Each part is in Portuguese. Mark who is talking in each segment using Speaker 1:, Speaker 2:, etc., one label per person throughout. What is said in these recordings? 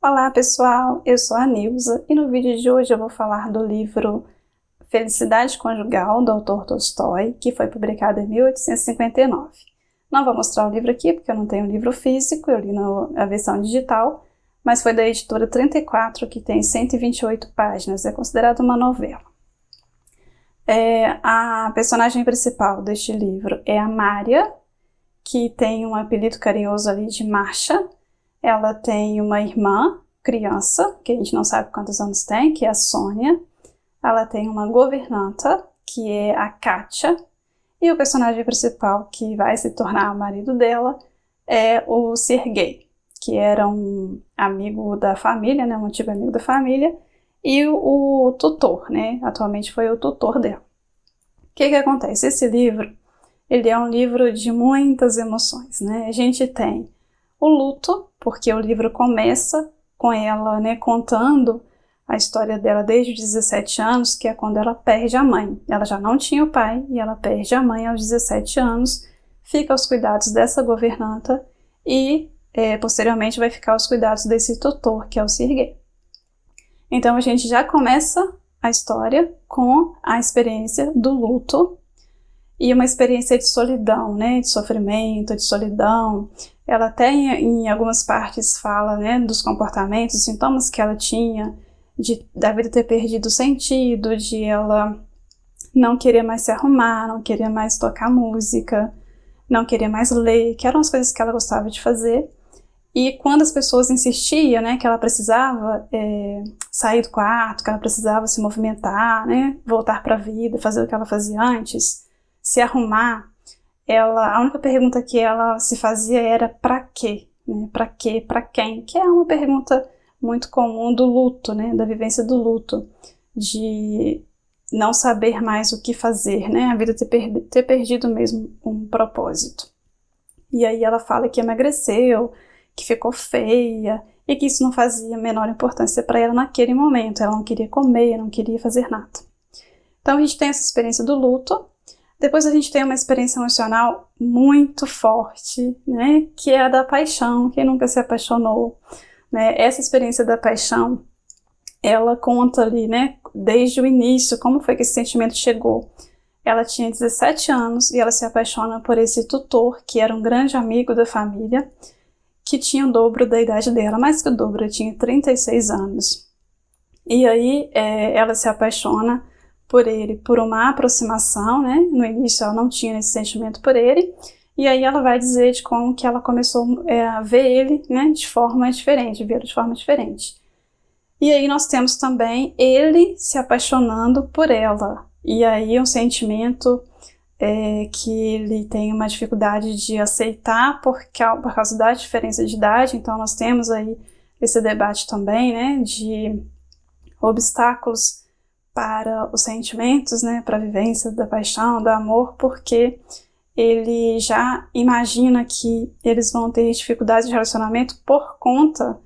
Speaker 1: Olá pessoal, eu sou a Nilza e no vídeo de hoje eu vou falar do livro Felicidade Conjugal, do autor Tolstói, que foi publicado em 1859. Não vou mostrar o livro aqui porque eu não tenho um livro físico, eu li na versão digital, mas foi da editora 34, que tem 128 páginas, é considerado uma novela. A personagem principal deste livro é a Mária, que tem um apelido carinhoso ali de Marcha. Ela tem uma irmã, criança, que a gente não sabe quantos anos tem, que é a Sônia. Ela tem uma governanta, que é a Kátia. E o personagem principal, que vai se tornar o marido dela, é o Serguei, que era um amigo da família, né, um antigo amigo da família, e o tutor, né, atualmente foi o tutor dela. O que acontece? Esse livro, ele é um livro de muitas emoções, né? A gente tem o luto, porque o livro começa com ela, né, contando a história dela desde os 17 anos, que é quando ela perde a mãe. Ela já não tinha o pai e ela perde a mãe aos 17 anos, fica aos cuidados dessa governanta e posteriormente vai ficar aos cuidados desse tutor, que é o Serguei. Então a gente já começa a história com a experiência do luto e uma experiência de solidão, né, de sofrimento, de solidão. Ela até em algumas partes fala, né, dos comportamentos, dos sintomas que ela tinha, da vida ter perdido o sentido, de ela não querer mais se arrumar, não querer mais tocar música, não querer mais ler, que eram as coisas que ela gostava de fazer. E quando as pessoas insistiam, né, que ela precisava sair do quarto, que ela precisava se movimentar, né, voltar para a vida, fazer o que ela fazia antes, se arrumar, a única pergunta que ela se fazia era para quê? Né? Para quê? Para quem? Que é uma pergunta muito comum do luto, né? Da vivência do luto, de não saber mais o que fazer, né? A vida ter perdido mesmo um propósito. E aí ela fala que emagreceu, que ficou feia, e que isso não fazia a menor importância para ela naquele momento. Ela não queria comer, não queria fazer nada. Então a gente tem essa experiência do luto. Depois a gente tem uma experiência emocional muito forte, né, que é a da paixão. Quem nunca se apaixonou, né? Essa experiência da paixão, ela conta ali, né, desde o início, como foi que esse sentimento chegou. Ela tinha 17 anos e ela se apaixona por esse tutor, que era um grande amigo da família, que tinha o dobro da idade dela, mais que o dobro, ela tinha 36 anos. E aí ela se apaixona por ele, por uma aproximação, né? No início ela não tinha esse sentimento por ele, e aí ela vai dizer de como que ela começou a ver ele, né, de forma diferente, vê-lo de forma diferente. E aí nós temos também ele se apaixonando por ela, e aí um sentimento que ele tem uma dificuldade de aceitar por causa da diferença de idade. Então nós temos aí esse debate também, né, de obstáculos para os sentimentos, né, para a vivência da paixão, do amor, porque ele já imagina que eles vão ter dificuldades de relacionamento por conta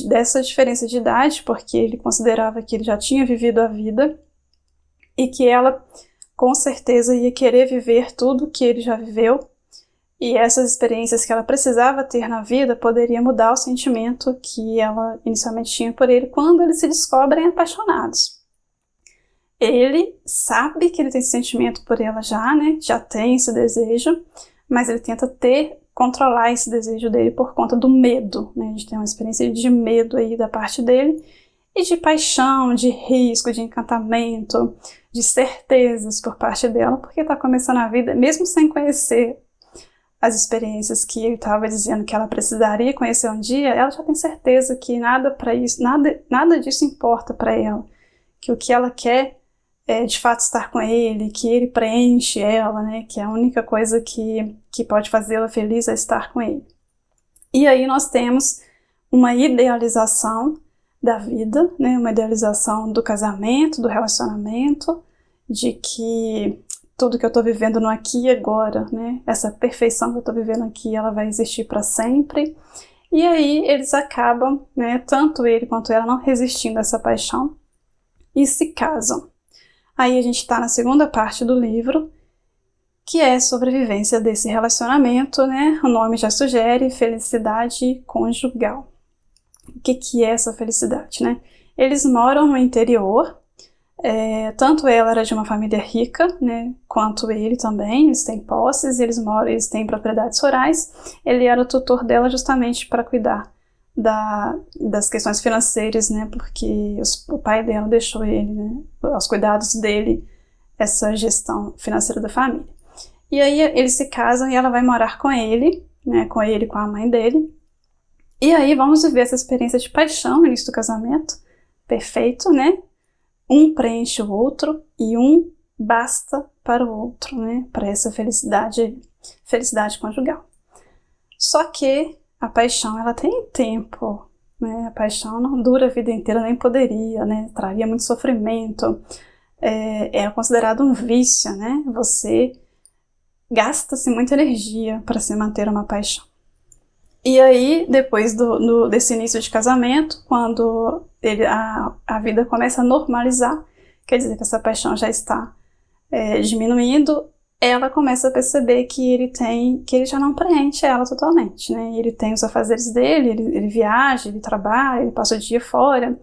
Speaker 1: dessa diferença de idade, porque ele considerava que ele já tinha vivido a vida e que ela com certeza ia querer viver tudo que ele já viveu, e essas experiências que ela precisava ter na vida poderia mudar o sentimento que ela inicialmente tinha por ele quando eles se descobrem apaixonados. Ele sabe que ele tem esse sentimento por ela já, né? Já tem esse desejo, mas ele tenta controlar esse desejo dele por conta do medo, né? A gente tem uma experiência de medo aí da parte dele, e de paixão, de risco, de encantamento, de certezas por parte dela, porque está começando a vida, mesmo sem conhecer as experiências que ele estava dizendo que ela precisaria conhecer um dia, ela já tem certeza que nada disso importa para ela, que o que ela quer é de fato estar com ele, que ele preenche ela, né, que a única coisa que pode fazê-la feliz é estar com ele. E aí nós temos uma idealização da vida, né, uma idealização do casamento, do relacionamento, de que tudo que eu estou vivendo no aqui e agora, né, essa perfeição que eu estou vivendo aqui, ela vai existir para sempre. E aí eles acabam, né, tanto ele quanto ela, não resistindo a essa paixão e se casam. Aí a gente está na segunda parte do livro, que é sobre a vivência desse relacionamento, né? O nome já sugere, felicidade conjugal. O que é essa felicidade, né? Eles moram no interior, tanto ela era de uma família rica, né, quanto ele também, eles têm posses, eles têm propriedades rurais. Ele era o tutor dela justamente para cuidar das questões financeiras, né, porque o pai dela deixou ele, né, aos cuidados dele, essa gestão financeira da família. E aí eles se casam e ela vai morar com ele, né, com a mãe dele. E aí vamos viver essa experiência de paixão no início do casamento, perfeito, né? Um preenche o outro e um basta para o outro, né? Para essa felicidade conjugal. Só que a paixão, ela tem tempo, né? A paixão não dura a vida inteira, nem poderia, né? Traria muito sofrimento. É considerado um vício, né? Você gasta-se muita energia para se manter uma paixão. E aí, depois desse início de casamento, quando a vida começa a normalizar, quer dizer que essa paixão já está diminuindo, ela começa a perceber que ele já não preenche ela totalmente, né? Ele tem os afazeres dele, ele viaja, ele trabalha, ele passa o dia fora.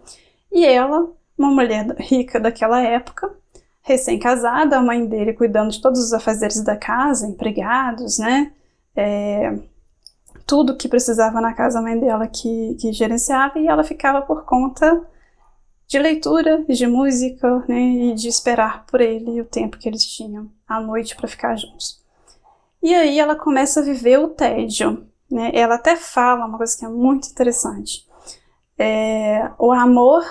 Speaker 1: E ela, uma mulher rica daquela época, recém-casada, a mãe dele cuidando de todos os afazeres da casa, empregados, né? Tudo que precisava na casa, a mãe dela que gerenciava, e ela ficava por conta de leitura, de música, né, e de esperar por ele o tempo que eles tinham à noite para ficar juntos. E aí ela começa a viver o tédio, né? Ela até fala uma coisa que é muito interessante. O amor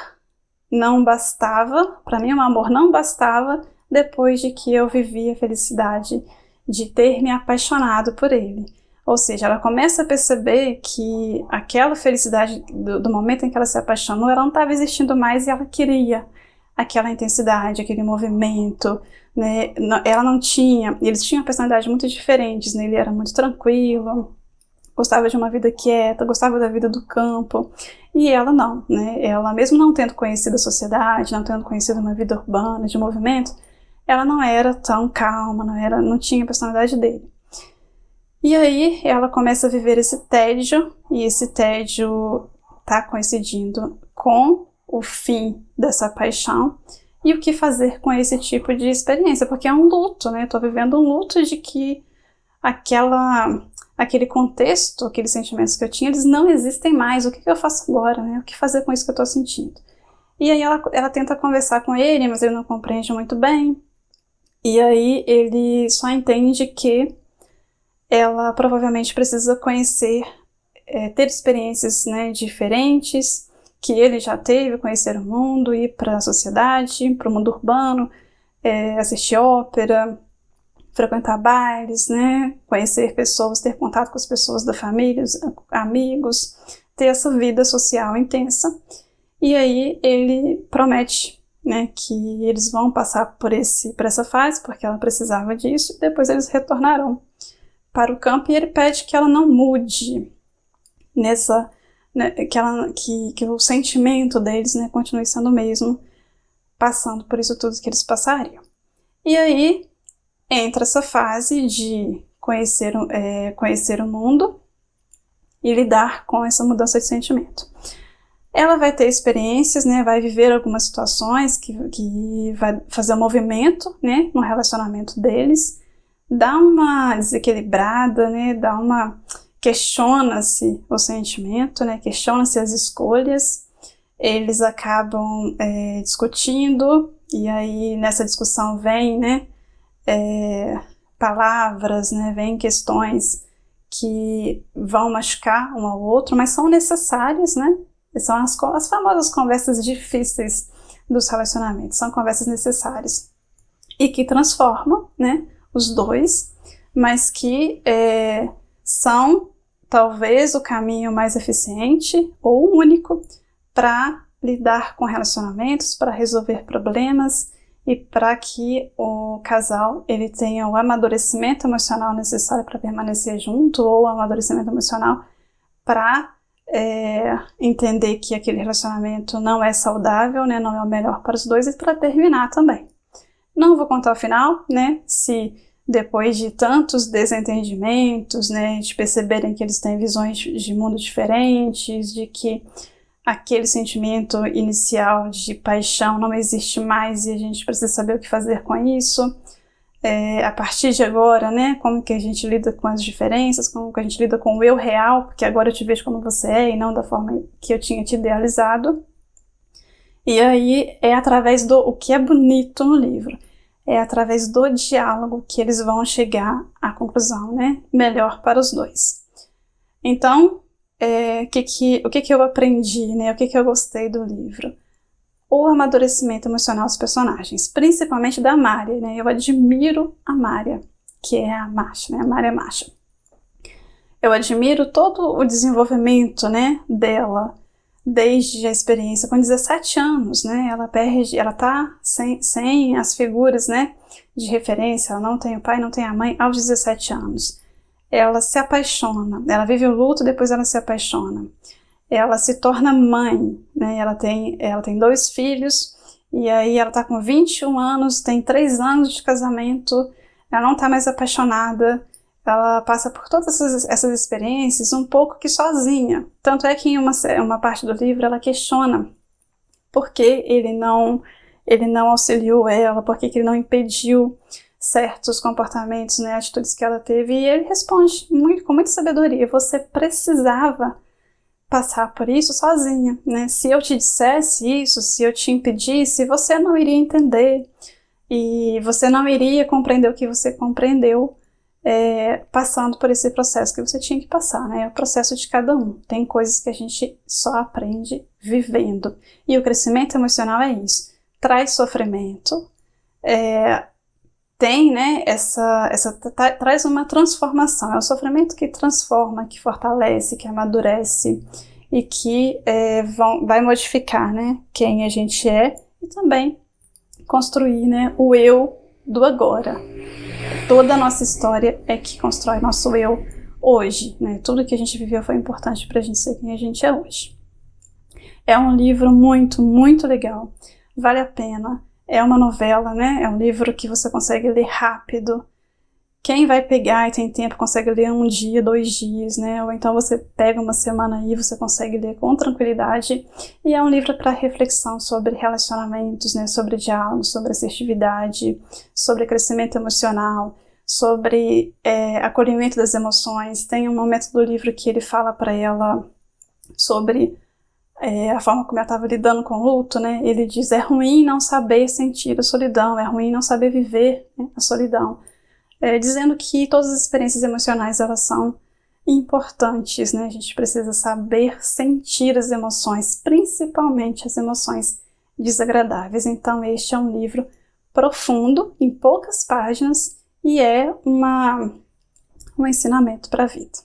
Speaker 1: não bastava, para mim o amor não bastava depois de que eu vivi a felicidade de ter me apaixonado por ele. Ou seja, ela começa a perceber que aquela felicidade do momento em que ela se apaixonou, ela não estava existindo mais e ela queria aquela intensidade, aquele movimento, né? Ela não tinha, eles tinham personalidades muito diferentes, né? Ele era muito tranquilo, gostava de uma vida quieta, gostava da vida do campo, e ela não, né? Ela, mesmo não tendo conhecido a sociedade, não tendo conhecido uma vida urbana, de movimento, ela não era tão calma, não tinha a personalidade dele. E aí ela começa a viver esse tédio, e esse tédio está coincidindo com o fim dessa paixão, e o que fazer com esse tipo de experiência, porque é um luto, né? Eu tô vivendo um luto de que aquele contexto, aqueles sentimentos que eu tinha, eles não existem mais. O que eu faço agora, né? O que fazer com isso que eu tô sentindo? E aí ela tenta conversar com ele, mas ele não compreende muito bem. E aí ele só entende que ela provavelmente precisa conhecer, ter experiências, né, diferentes, que ele já teve, conhecer o mundo, ir para a sociedade, para o mundo urbano, assistir ópera, frequentar bailes, né, conhecer pessoas, ter contato com as pessoas da família, amigos, ter essa vida social intensa. E aí ele promete, né, que eles vão passar por essa fase, porque ela precisava disso, e depois eles retornarão para o campo, e ele pede que ela não mude né, que o sentimento deles, né, continue sendo o mesmo, passando por isso tudo que eles passariam. E aí entra essa fase de conhecer o mundo e lidar com essa mudança de sentimento. Ela vai ter experiências, né, vai viver algumas situações que vai fazer um movimento, né, no relacionamento deles, dá uma desequilibrada, né, questiona-se o sentimento, né, questiona-se as escolhas, eles acabam discutindo, e aí nessa discussão vem, né, palavras, né, vem questões que vão machucar um ao outro, mas são necessárias, né, são as famosas conversas difíceis dos relacionamentos, são conversas necessárias, e que transformam, né, os dois, mas que são talvez o caminho mais eficiente ou único para lidar com relacionamentos, para resolver problemas e para que o casal ele tenha o amadurecimento emocional necessário para permanecer junto, ou o amadurecimento emocional para entender que aquele relacionamento não é saudável, né, não é o melhor para os dois, e para terminar também. Não vou contar o final, né, se depois de tantos desentendimentos, né, de perceberem que eles têm visões de mundo diferentes, de que aquele sentimento inicial de paixão não existe mais e a gente precisa saber o que fazer com isso. A partir de agora, né, como que a gente lida com as diferenças, como que a gente lida com o eu real, porque agora eu te vejo como você é e não da forma que eu tinha te idealizado. E aí é através do o que é bonito no livro, é através do diálogo que eles vão chegar à conclusão, né, melhor para os dois. Então, o que eu aprendi, né, o que eu gostei do livro? O amadurecimento emocional dos personagens, principalmente da Mária, né? Eu admiro a Mária, que é a Masha, né? A Mária Masha. Eu admiro todo o desenvolvimento, né, dela, desde a experiência com 17 anos, né? Ela tá sem as figuras, né, de referência, ela não tem o pai, não tem a mãe, aos 17 anos. Ela se apaixona, ela vive o luto, depois ela se apaixona. Ela se torna mãe, né? Ela tem 2 filhos, e aí ela tá com 21 anos, tem 3 anos de casamento, ela não tá mais apaixonada, ela passa por todas essas experiências um pouco que sozinha. Tanto é que em uma parte do livro ela questiona por que ele não auxiliou ela, por que ele não impediu certos comportamentos, né, atitudes que ela teve, e ele responde com muita sabedoria: você precisava passar por isso sozinha, né? Se eu te dissesse isso, se eu te impedisse, você não iria entender e você não iria compreender o que você compreendeu passando por esse processo que você tinha que passar, né? É o processo de cada um. Tem coisas que a gente só aprende vivendo. E o crescimento emocional é isso. Traz sofrimento, tem, né, traz uma transformação. É o sofrimento que transforma, que fortalece, que amadurece e que vai modificar, né, quem a gente é e também construir, né, o eu do agora. Toda a nossa história é que constrói nosso eu hoje, né? Tudo que a gente viveu foi importante para a gente ser quem a gente é hoje. É um livro muito, muito legal. Vale a pena. É uma novela, né? É um livro que você consegue ler rápido. Quem vai pegar e tem tempo consegue ler 1 dia, 2 dias, né? Ou então você pega uma semana aí e você consegue ler com tranquilidade. E é um livro para reflexão sobre relacionamentos, né? Sobre diálogo, sobre assertividade, sobre crescimento emocional, sobre acolhimento das emoções. Tem um momento do livro que ele fala para ela sobre a forma como ela estava lidando com o luto, né? Ele diz: é ruim não saber sentir a solidão, é ruim não saber viver, né, a solidão. Dizendo que todas as experiências emocionais, elas são importantes, né? A gente precisa saber sentir as emoções, principalmente as emoções desagradáveis. Então este é um livro profundo, em poucas páginas, e é um ensinamento para a vida.